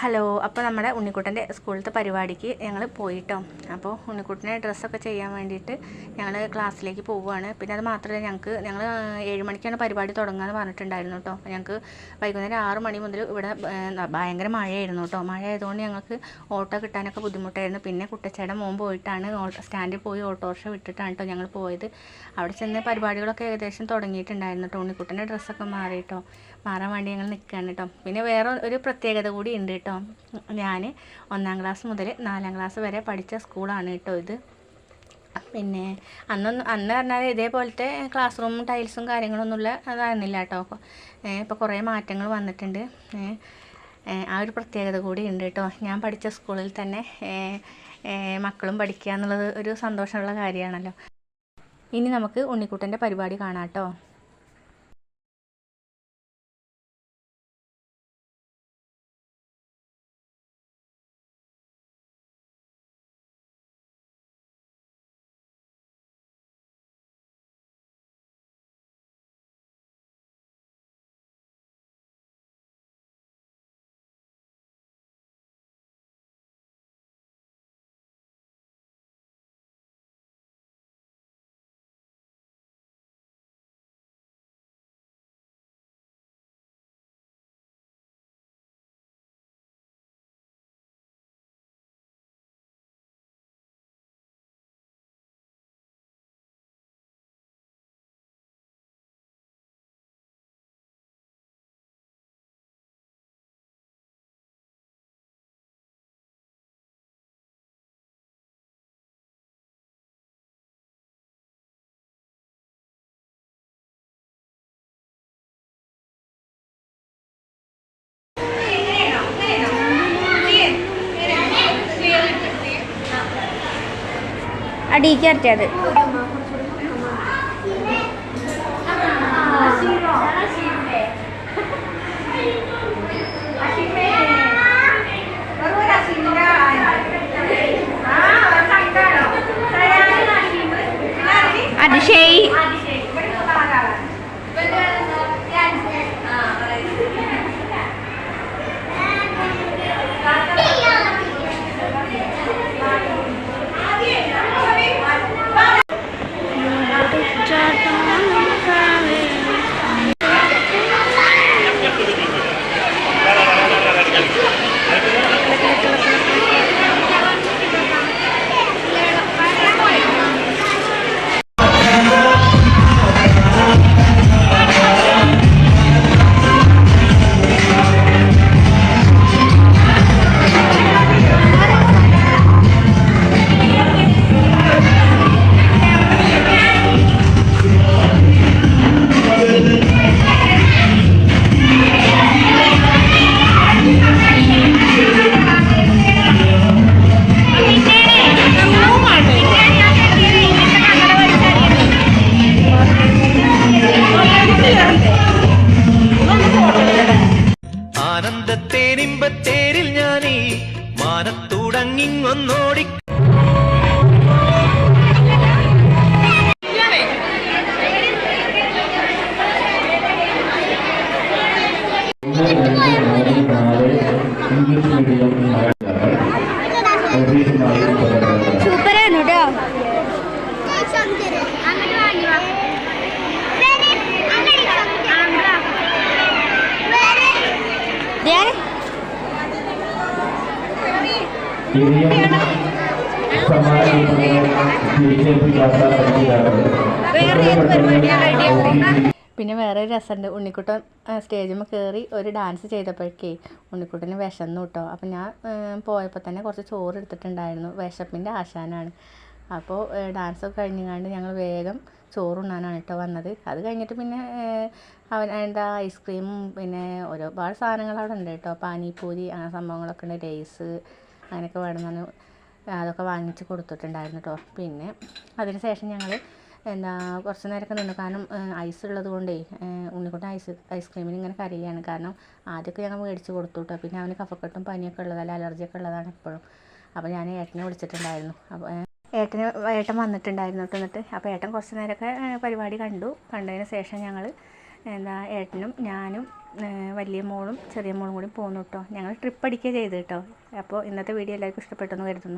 Hello. അപ്പോൾ നമ്മുടെ ഉണ്ണിക്കുട്ടൻ്റെ സ്കൂളിലത്തെ പരിപാടിക്ക് ഞങ്ങൾ പോയിട്ടോ. അപ്പോൾ ഉണ്ണിക്കുട്ടനെ ഡ്രസ്സൊക്കെ ചെയ്യാൻ വേണ്ടിയിട്ട് ഞങ്ങൾ ക്ലാസ്സിലേക്ക് പോവുകയാണ്. പിന്നെ അത് മാത്രമല്ല, ഞങ്ങൾ 7 മണിക്കാണ് പരിപാടി തുടങ്ങുകയെന്ന് പറഞ്ഞിട്ടുണ്ടായിരുന്നു കേട്ടോ. ഞങ്ങൾക്ക് വൈകുന്നേരം 6 മണി മുതൽ ഇവിടെ ഭയങ്കര മഴയായിരുന്നു കേട്ടോ. മഴ ആയതുകൊണ്ട് ഞങ്ങൾക്ക് ഓട്ടോ കിട്ടാനൊക്കെ ബുദ്ധിമുട്ടായിരുന്നു. പിന്നെ കുട്ടച്ചേട്ടൻ മോൻ പോയിട്ടാണ് സ്റ്റാൻഡിൽ പോയി ഓട്ടോറിക്ഷ വിട്ടിട്ടാണ് കേട്ടോ ഞങ്ങൾ പോയത്. അവിടെ ചെന്ന് പരിപാടികളൊക്കെ ഏകദേശം തുടങ്ങിയിട്ടുണ്ടായിരുന്നു കേട്ടോ. ഉണ്ണിക്കുട്ടൻ്റെ ഡ്രസ്സൊക്കെ മാറാൻ വേണ്ടി ഞങ്ങൾ നിൽക്കുകയാണ് കേട്ടോ. പിന്നെ വേറെ ഒരു പ്രത്യേകത കൂടി ഉണ്ട് കേട്ടോ. ഞാൻ 1-ാം ക്ലാസ് മുതൽ 4-ാം ക്ലാസ് വരെ പഠിച്ച സ്കൂളാണ് കേട്ടോ ഇത്. പിന്നെ അന്ന് പറഞ്ഞാൽ ഇതേപോലത്തെ ക്ലാസ് റൂമും ടൈൽസും കാര്യങ്ങളൊന്നുമില്ല അതായിരുന്നില്ല കേട്ടോ. ഇപ്പോൾ കുറേ മാറ്റങ്ങൾ വന്നിട്ടുണ്ട്. ആ ഒരു പ്രത്യേകത കൂടി ഉണ്ട് കേട്ടോ. ഞാൻ പഠിച്ച സ്കൂളിൽ തന്നെ മക്കളും പഠിക്കുക എന്നുള്ളത് ഒരു സന്തോഷമുള്ള കാര്യമാണല്ലോ. ഇനി നമുക്ക് ഉണ്ണിക്കുട്ടൻ്റെ പരിപാടി കാണാം കേട്ടോ. അടിക്കറ്റത് അതിശയി ആനന്ദത്തേരിൽ ഞാനീ മാനത്തുടങ്ങിങ്ങൊന്നോടി സൂപ്പറാണ് കേട്ടോ. പിന്നെ വേറെ ഒരു രസമുണ്ട്. ഉണ്ണിക്കുട്ടൻ സ്റ്റേജിൽ കയറി ഒരു ഡാൻസ് ചെയ്തപ്പോഴേക്കേ ഉണ്ണിക്കുട്ടന് വിശന്നു കേട്ടോ. അപ്പം ഞാൻ പോയപ്പോൾ തന്നെ കുറച്ച് ചോറ് എടുത്തിട്ടുണ്ടായിരുന്നു. വിശപ്പിൻ്റെ ആശാനാണ്. അപ്പോൾ ഡാൻസൊക്കെ കഴിഞ്ഞാണ്ട് ഞങ്ങൾ വേഗം ചോറുണ്ണാനാണ് കേട്ടോ വന്നത്. അത് കഴിഞ്ഞിട്ട് പിന്നെ എന്താ ഐസ്ക്രീമും പിന്നെ ഒരുപാട് സാധനങ്ങൾ അവിടെ ഉണ്ട് കേട്ടോ. പാനിപൂരി അങ്ങനെ സംഭവങ്ങളൊക്കെ ഉണ്ട്. ലേസ് അങ്ങനെയൊക്കെ വേണമെന്ന് അതൊക്കെ വാങ്ങിച്ച് കൊടുത്തിട്ടുണ്ടായിരുന്നു കേട്ടോ. പിന്നെ അതിന് ശേഷം ഞങ്ങൾ കുറച്ച് നേരമൊക്കെ നിന്നു. കാരണം ഐസ് ഉള്ളത് കൊണ്ടേ ഉണ്ണിക്കുട്ടൻ ഐസ്ക്രീമിന് ഇങ്ങനെ കരയാണ്. കാരണം ആദ്യമൊക്കെ ഞങ്ങൾ മേടിച്ച് കൊടുത്തു കേട്ടോ. പിന്നെ അവന് കഫക്കെട്ടും പനിയൊക്കെ ഉള്ളതല്ല, അലർജിയൊക്കെ ഉള്ളതാണ് എപ്പോഴും. അപ്പോൾ ഞാൻ ഏട്ടനെ വിളിച്ചിട്ടുണ്ടായിരുന്നു. അപ്പോൾ ഏട്ടൻ വന്നിട്ടുണ്ടായിരുന്നു കേട്ടോ. എന്നിട്ട് അപ്പോൾ ഏട്ടൻ കുറച്ച് നേരമൊക്കെ പരിപാടി കണ്ടതിന് ശേഷം ഞങ്ങൾ ഏട്ടനും ഞാനും വലിയ മോളും ചെറിയ മോളും കൂടി പോന്നു കേട്ടോ. ഞങ്ങൾ ട്രിപ്പ് അടിക്കുക ചെയ്ത് കേട്ടോ. അപ്പോൾ ഇന്നത്തെ വീഡിയോ എല്ലാവർക്കും ഇഷ്ടപ്പെട്ടെന്ന് കരുതുന്നു.